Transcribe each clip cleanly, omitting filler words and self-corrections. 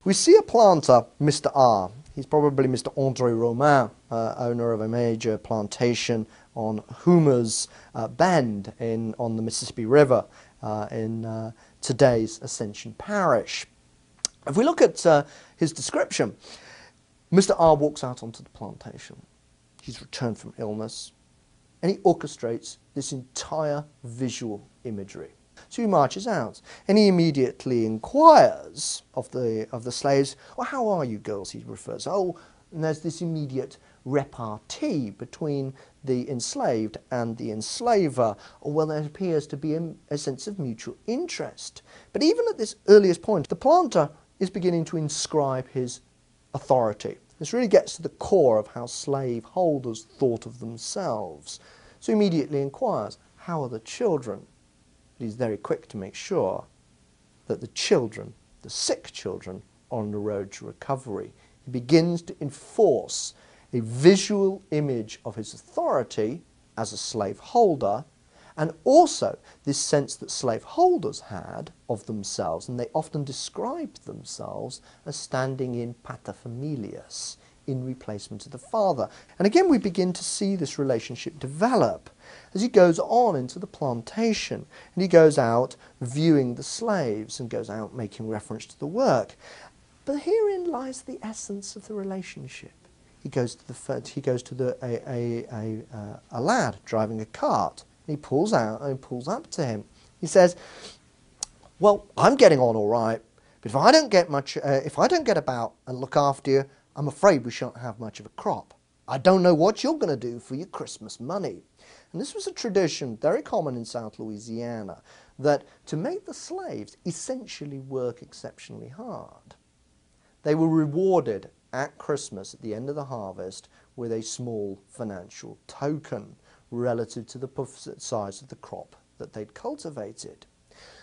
We see a planter, Mr. R. He's probably Mr. André Romain, owner of a major plantation on Homer's Bend on the Mississippi River in today's Ascension Parish. If we look at his description, Mr. R walks out onto the plantation. He's returned from illness, and he orchestrates this entire visual imagery. So he marches out, and he immediately inquires of the slaves, "Well, how are you girls?" he refers. Oh, and there's this immediate repartee between the enslaved and the enslaver. Or, well, there appears to be a sense of mutual interest. But even at this earliest point, the planter is beginning to inscribe his authority. This really gets to the core of how slaveholders thought of themselves. So he immediately inquires, how are the children? But he's very quick to make sure that the children, the sick children, are on the road to recovery. He begins to enforce a visual image of his authority as a slaveholder, and also this sense that slaveholders had of themselves, and they often described themselves as standing in paterfamilias, in replacement of the father. And again we begin to see this relationship develop as he goes on into the plantation, and he goes out viewing the slaves and goes out making reference to the work. But herein lies the essence of the relationship. He goes to a lad driving a cart, and he pulls out and pulls up to him. He says, "Well, I'm getting on all right, but if I don't get about and look after you, I'm afraid we shan't have much of a crop. I don't know what you're going to do for your Christmas money." And this was a tradition very common in South Louisiana, that to make the slaves essentially work exceptionally hard. They were rewarded at Christmas, at the end of the harvest, with a small financial token relative to the size of the crop that they'd cultivated.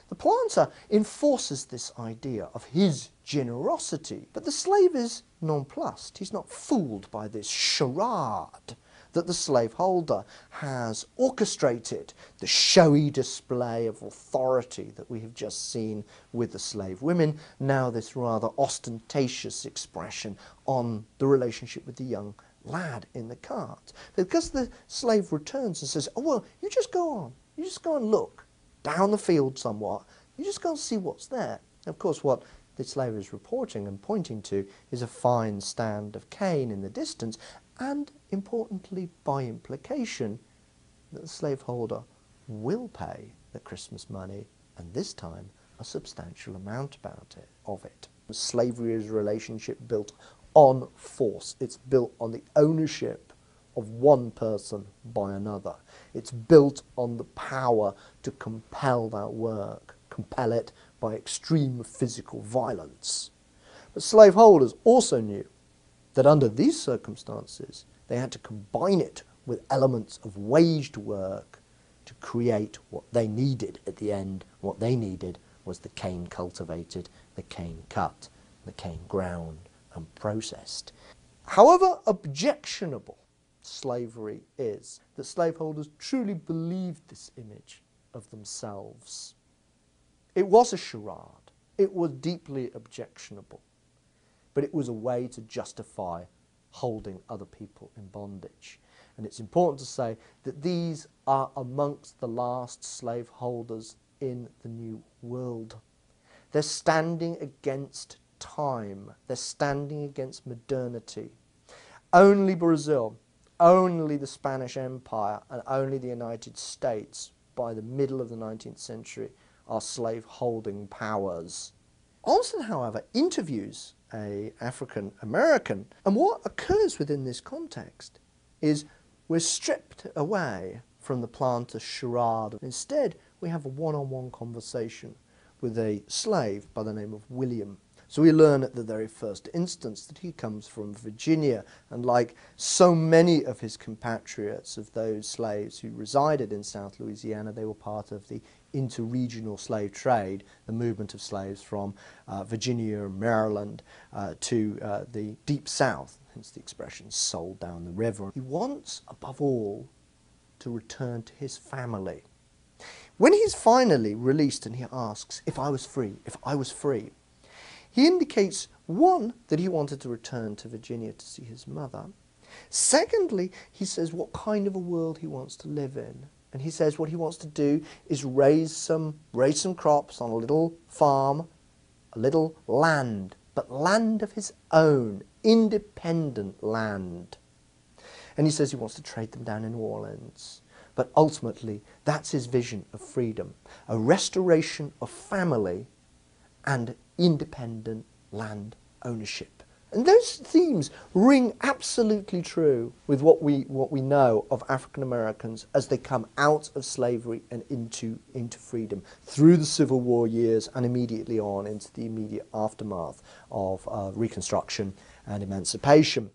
The planter enforces this idea of his generosity, but the slave is nonplussed. He's not fooled by this charade that the slaveholder has orchestrated, the showy display of authority that we have just seen with the slave women, now this rather ostentatious expression on the relationship with the young lad in the cart. Because the slave returns and says, "Oh, well, you just go on and look down the field somewhat, you just go and see what's there." And of course what the slave is reporting and pointing to is a fine stand of cane in the distance, and importantly by implication that the slaveholder will pay the Christmas money, and this time a substantial amount of it. Slavery is a relationship built on force. It's built on the ownership of one person by another. It's built on the power to compel that work, compel it by extreme physical violence. But slaveholders also knew that under these circumstances they had to combine it with elements of waged work to create what they needed at the end. What they needed was the cane cultivated, the cane cut, the cane ground and processed. However objectionable slavery is, that slaveholders truly believed this image of themselves. It was a charade. It was deeply objectionable. But it was a way to justify holding other people in bondage. And it's important to say that these are amongst the last slaveholders in the New World. They're standing against time. They're standing against modernity. Only Brazil, only the Spanish Empire, and only the United States by the middle of the 19th century are slave-holding powers. Olmstead, however, interviews an African American, and what occurs within this context is we're stripped away from the planter charade. Instead, we have a one-on-one conversation with a slave by the name of William. So we learn at the very first instance that he comes from Virginia, and like so many of his compatriots of those slaves who resided in South Louisiana, they were part of the interregional slave trade, the movement of slaves from Virginia and Maryland to the deep south, hence the expression sold down the river. He wants, above all, to return to his family. When he's finally released and he asks, if I was free, He indicates, one, that he wanted to return to Virginia to see his mother. Secondly, he says what kind of a world he wants to live in. And he says what he wants to do is raise some crops on a little farm, a little land, but land of his own, independent land. And he says he wants to trade them down in New Orleans. But ultimately, that's his vision of freedom, a restoration of family and independent land ownership. And those themes ring absolutely true with what we know of African Americans as they come out of slavery and into freedom through the Civil War years and immediately on into the immediate aftermath of Reconstruction and emancipation.